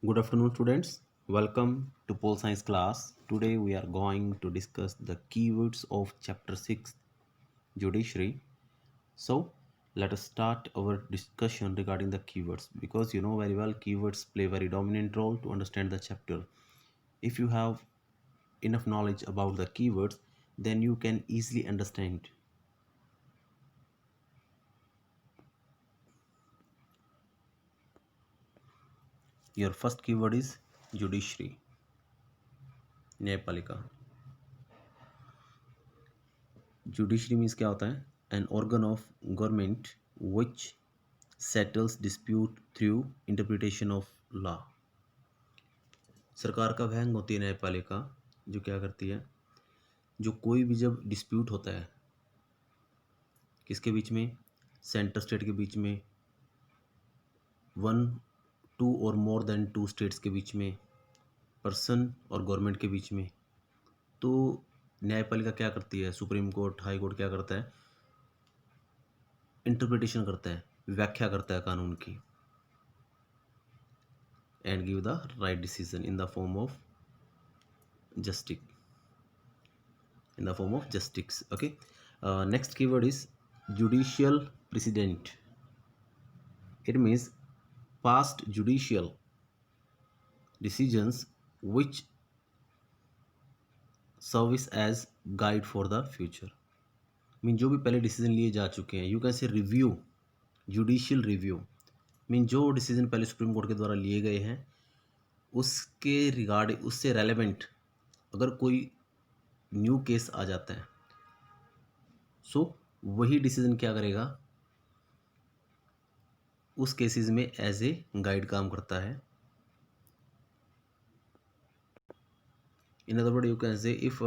Good afternoon, students. Welcome to Pole Science class. Today we are going to discuss the keywords of chapter 6, Judiciary. So, let us start our discussion regarding the keywords because you know very well keywords play very dominant role to understand the chapter. If you have enough knowledge about the keywords, then you can easily understand. Your first keyword is judiciary, न्यायपालिका. Judiciary means क्या होता है? An organ of government which settles dispute through interpretation of law. सरकार का वह अंग होती है न्यायपालिका जो क्या करती है, जो कोई भी जब डिस्प्यूट होता है किसके बीच में, सेंटर स्टेट के बीच में, वन टू और मोर देन टू स्टेट्स के बीच में, पर्सन और गवर्नमेंट के बीच में, तो न्यायपालिका क्या करती है, सुप्रीम कोर्ट हाई कोर्ट क्या करता है, इंटरप्रिटेशन करता है, व्याख्या करता है कानून की, and give the right decision in the form of justice. Okay. Next keyword is judicial precedent. It means past judicial decisions which service as guide for the future. Mean जो भी पहले डिसीजन लिए जा चुके हैं, you can say review, judicial review mean जो decision पहले supreme court के द्वारा लिए गए हैं उसके रिगार्ड उससे रेलेवेंट अगर कोई न्यू केस आ जाता है, सो वही डिसीजन क्या करेगा, उस केसेस में एज ए गाइड काम करता है. In other word you can say if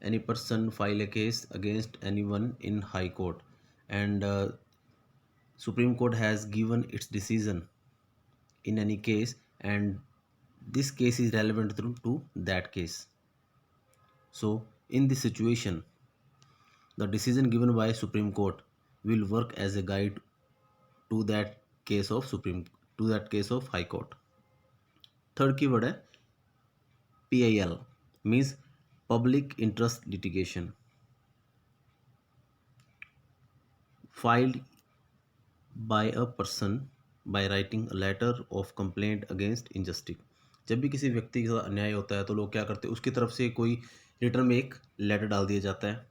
any person file A case against any one in high court and supreme court has given it's decision in any case and this case is relevant to that case, so in this situation the decision given by Supreme Court will work as a guide to that case of High Court. Third keyword है PIL, means public interest litigation, filed by a person by writing a letter of complaint against injustice. जब भी किसी व्यक्ति के साथ अन्याय होता है तो लोग क्या करते हैं, उसकी तरफ से कोई रिटर्न में एक लेटर डाल दिया जाता है,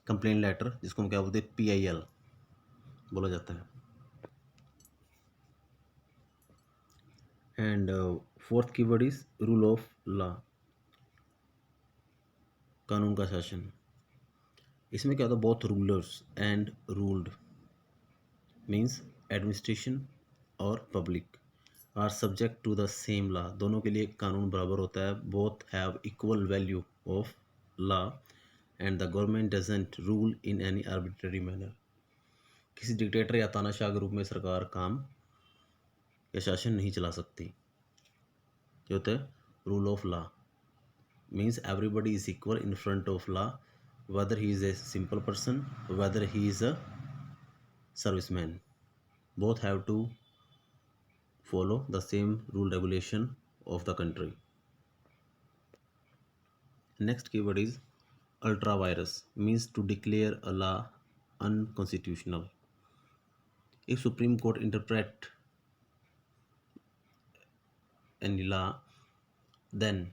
कंप्लेंट लेटर, जिसको हम क्या बोलते हैं, PIL बोला जाता है. And fourth keyword is rule of law, कानून का शासन. इसमें क्या होता है, both rulers and ruled means administration और public are subject to the same law. दोनों के लिए कानून बराबर होता है. Both have equal value of law and the government doesn't rule in any arbitrary manner. किसी डिक्टेटर या तानाशाह के रूप में सरकार काम या शासन नहीं चला सकती. जो होता है rule of law means everybody is equal in front of law, whether he is a simple person, whether he is a serviceman, both have to follow the same rule regulation of the country. Next keyword is ultra virus, means to declare a law unconstitutional. If Supreme Court interpret any law, then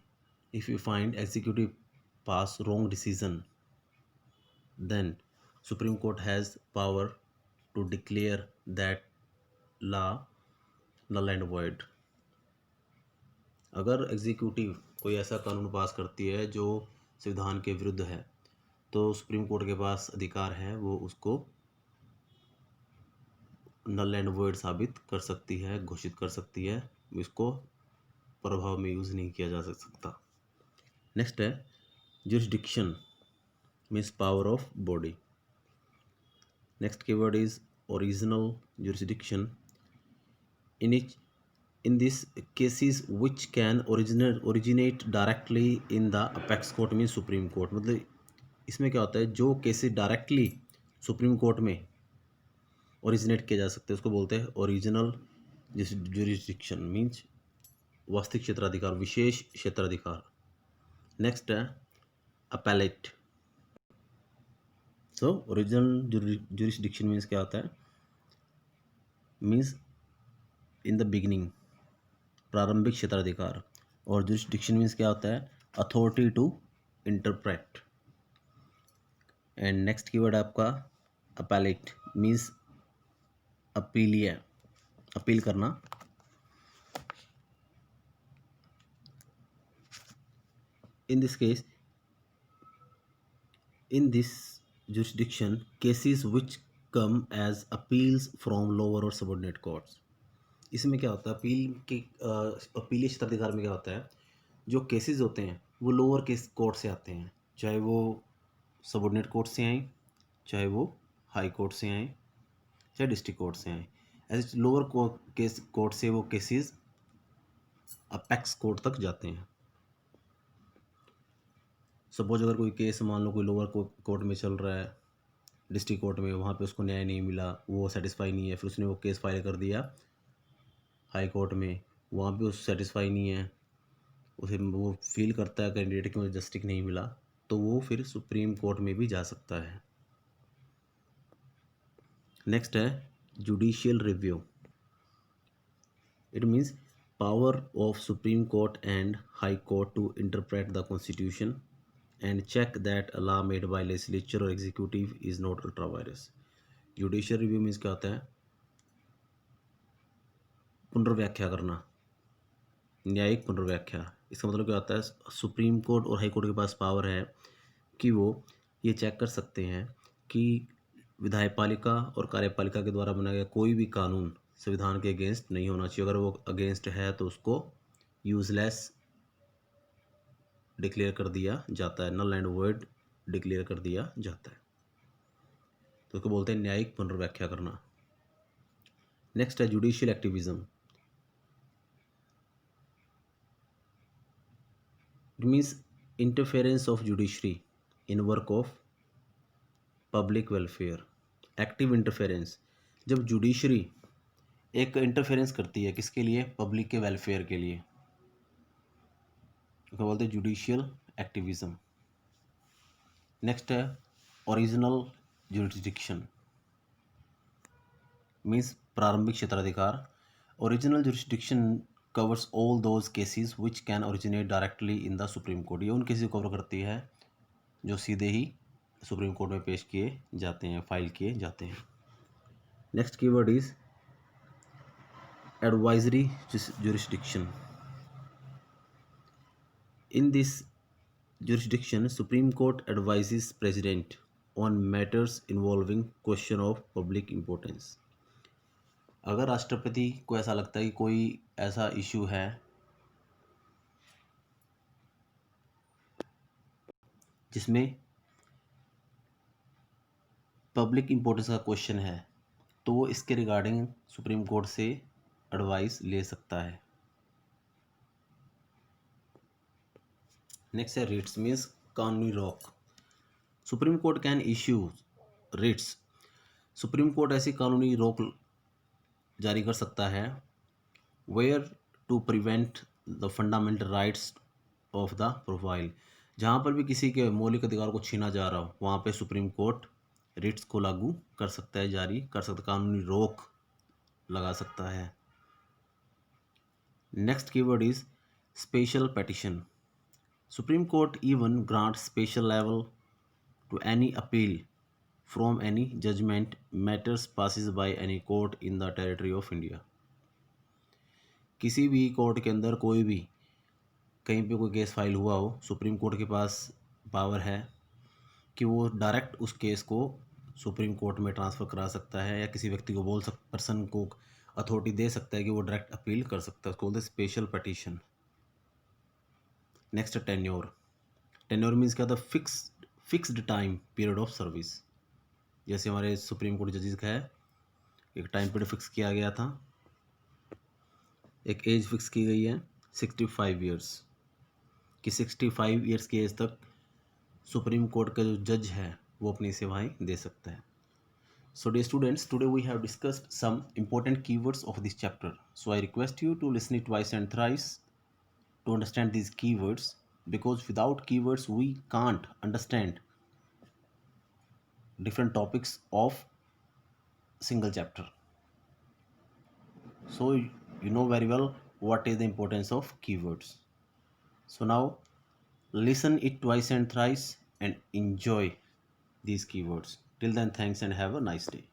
if you find executive pass wrong decision, then Supreme Court has power to declare that law null and void. अगर executive कोई ऐसा कानून पास करती है जो संविधान के विरुद्ध है तो सुप्रीम कोर्ट के पास अधिकार है, वो उसको नल एंड वॉइड साबित कर सकती है, घोषित कर सकती है, इसको प्रभाव में यूज़ नहीं किया जा सकता. नेक्स्ट है jurisdiction, means power of body. Next keyword is original jurisdiction. In this cases which can originate directly in the apex court means supreme court. मतलब इसमें क्या होता है, जो केसेस डायरेक्टली सुप्रीम कोर्ट में ओरिजिनेट किए जा सकते हैं उसको बोलते हैं ओरिजिनल जुरिस्डिक्शन. मीन्स वास्तविक क्षेत्राधिकार, विशेष क्षेत्राधिकार। नेक्स्ट है appellate. So original jurisdiction means क्या होता है, मीन्स इन द बिगिनिंग, प्रारंभिक क्षेत्राधिकार। और जुरिस्डिक्शन मीन्स क्या होता है, authority to interpret. And next keyword आपका अपैलेट मीन्स अपीलिया, अपील करना। In this case, in this jurisdiction, cases which come as appeals from lower or subordinate courts। इसमें क्या होता है, अपील के अपीलीय क्षेत्राधिकार में क्या होता है, जो केसेस होते हैं वो लोअर केस कोर्ट से आते हैं, चाहे वो सबऑर्डिनेट कोर्ट से आए, चाहे वो हाई कोर्ट से आए, चाहे डिस्ट्रिक्ट कोर्ट से आए। ऐसे लोअर केस कोर्ट से वो केसेस अपेक्स कोर्ट तक जाते हैं। सपोज अगर कोई केस मान लो कोई लोअर कोर्ट में चल रहा है, डिस्ट्रिक्ट कोर्ट में, वहाँ पे उसको न्याय नहीं मिला, वो सेटिस्फाई नहीं है, फिर उसने वो केस फाइल कर दिया हाई कोर्ट में, वहाँ पे उस सेटिस्फाई नहीं है, उसे वो फील करता है कैंडिडेट की मुझे जस्टिस नहीं मिला, तो वो फिर सुप्रीम कोर्ट में भी जा सकता है। नेक्स्ट है judicial review. It means power of supreme court and high court to interpret the constitution and check that a law made by legislature or executive is not ultra virus। Judicial review means क्या होता है, पुनर्व्याख्या करना, न्यायिक पुनर्व्याख्या। इसका मतलब क्या होता है, सुप्रीम कोर्ट और हाई कोर्ट के पास पावर है कि वो ये चेक कर सकते हैं कि विधायपालिका और कार्यपालिका के द्वारा बनाया गया कोई भी कानून संविधान के अगेंस्ट नहीं होना चाहिए। अगर वो अगेंस्ट है तो उसको यूजलेस डिक्लेयर कर दिया जाता है, नल एंड वॉइड डिक्लेयर कर दिया जाता है, तो उसको बोलते हैं न्यायिक पुनर्व्याख्या करना। नेक्स्ट है judicial activism. It means interference of judiciary in work of public welfare. Active interference, जब जुडिशरी एक इंटरफेरेंस करती है किसके लिए, पब्लिक के वेलफेयर के लिए, उसको बोलते हैं जुडिशियल एक्टिविज्म। नेक्स्ट है ओरिजिनल जुरिस्डिक्शन मीन्स प्रारंभिक क्षेत्राधिकार। Original jurisdiction covers all those cases which can originate directly in the supreme court. ये उन केसेस को कवर करती है जो सीधे ही सुप्रीम कोर्ट में पेश किए जाते हैं, फाइल किए जाते हैं। Next keyword is advisory jurisdiction. In this jurisdiction, Supreme Court advises President on matters involving question of public importance। अगर राष्ट्रपति को ऐसा लगता है कि कोई ऐसा इशू है जिसमें पब्लिक इम्पोर्टेंस का क्वेश्चन है, तो वो इसके रिगार्डिंग सुप्रीम कोर्ट से एडवाइस ले सकता है। नेक्स्ट है रिट्स मीन्स कानूनी रोक। Supreme court can issue writs. Supreme court ऐसी कानूनी रोक जारी कर सकता है where to prevent the fundamental rights of the profile. जहाँ पर भी किसी के मौलिक अधिकार को छीना जा रहा हो, वहाँ पे सुप्रीम कोर्ट रिट्स को लागू कर सकता है, जारी कर सकता है, कानूनी रोक लगा सकता है। Next keyword is special petition. Supreme court even grant special level to any appeal from any judgement matters passes by any court in the territory of India. किसी भी कोर्ट के अंदर कोई भी कहीं पे कोई केस फाइल हुआ हो, सुप्रीम कोर्ट के पास पावर है कि वो डायरेक्ट उस केस को सुप्रीम कोर्ट में ट्रांसफ़र करा सकता है, या किसी व्यक्ति को पर्सन को अथॉरिटी दे सकता है कि वो डायरेक्ट अपील कर सकता है, उसको बोलते हैं special petition. Next tenure. Tenure means क्या था, fixed time period of service. जैसे हमारे सुप्रीम कोर्ट जजेस का है, एक टाइम पीरियड फिक्स किया गया था, एक एज फिक्स की गई है 65 ईयर्स, कि 65 ईयर्स की एज तक सुप्रीम कोर्ट का जो जज है वो अपनी सेवाएं दे सकता है। So dear students, today we have discussed some important keywords of this chapter. So I request you to listen it twice and thrice to understand these keywords, because without keywords we can't understand different topics of single chapter. So you know very well what is the importance of keywords. So now listen it twice and thrice and enjoy these keywords. Till then, thanks and have a nice day.